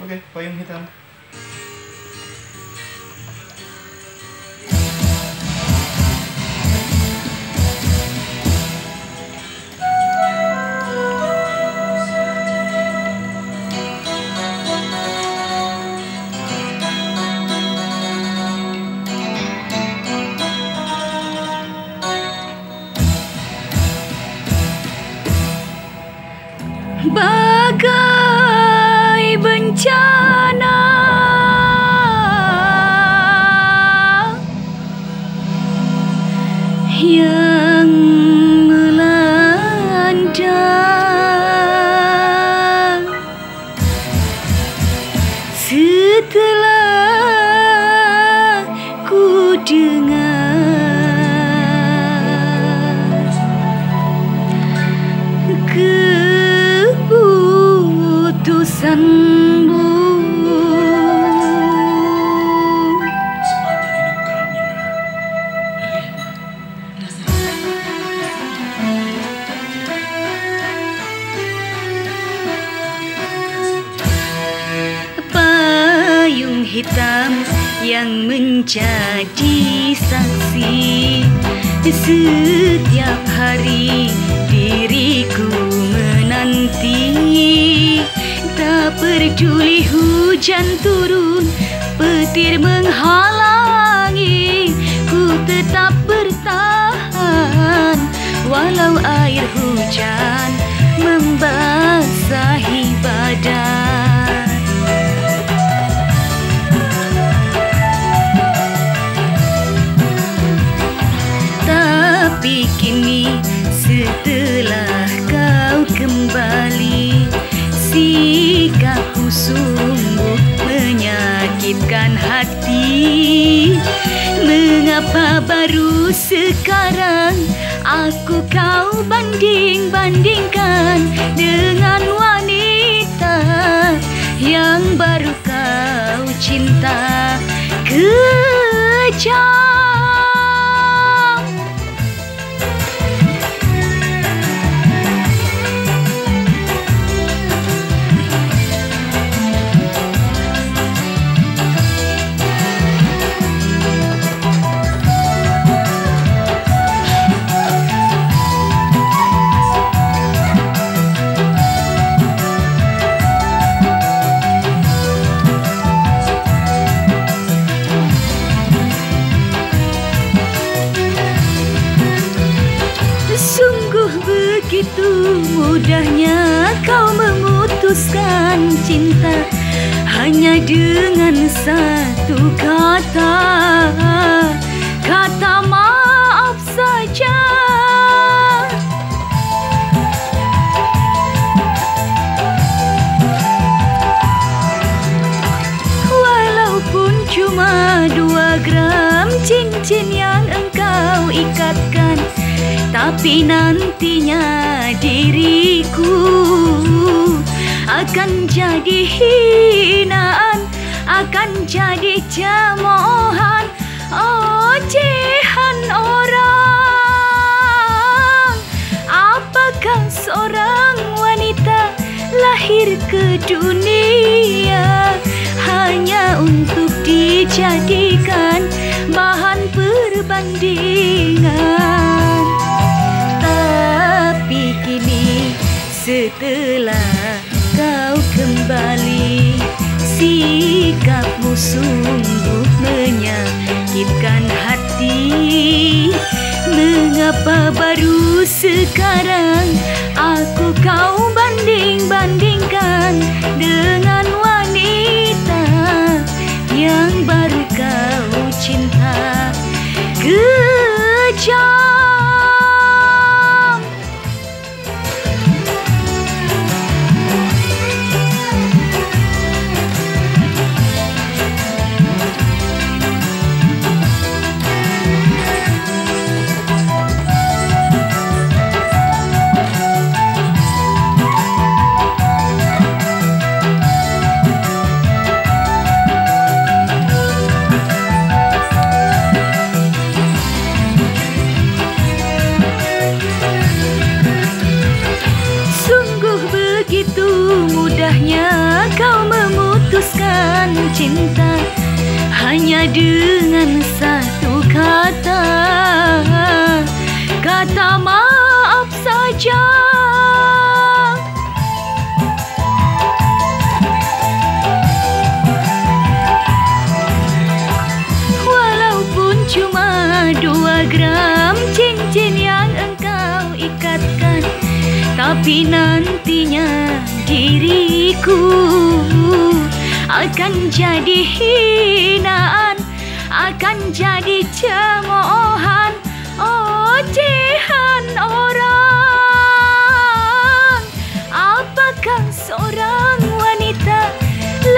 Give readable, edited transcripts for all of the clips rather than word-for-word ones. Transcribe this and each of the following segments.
Oke, payung hitam. Bagai bencana yang melanda, setelah ku dengar keputusanmu, payung hitam yang menjadi saksi setiap hari diriku menanti. Tak peduli hujan turun, petir menghalangi, ku tetap bertahan walau air hujan membasahi badan. Tapi kini setelah kau kembali, sikapku sungguh menyakitkan hati. Mengapa baru sekarang aku kau banding-bandingkan dengan wanita yang baru kau cinta? Kejam. Begitu mudahnya kau memutuskan cinta hanya dengan satu kata, kata maaf saja. Walaupun cuma 2 gram cincin yang engkau ikatkan, tapi nantinya diriku akan jadi hinaan, akan jadi cemoohan, ocehan orang. Apakah seorang wanita lahir ke dunia hanya untuk dijadikan bahan perbandingan? Tapi kini setelah kau kembali, sikapmu sungguh menyakitkan hati. Mengapa baru sekarang aku kau banding-bandingkan dengan wanita yang baru kau cinta? Kejam. cinta hanya dengan satu kata, kata maaf saja. Walaupun cuma 2 gram cincin yang engkau ikatkan, tapi nantinya diriku akan jadi hinaan, akan jadi cemoohan, ocehan orang. Apakah seorang wanita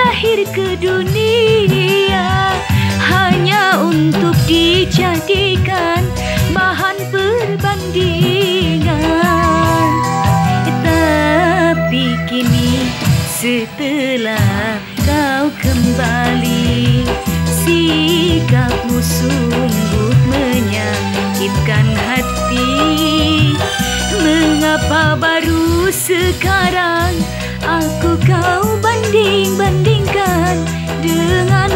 lahir ke dunia hanya untuk dijadikan bahan perbandingan? Tapi kini setelah kau kembali, sikapmu sungguh menyakitkan hati. Mengapa baru sekarang aku kau banding-bandingkan dengan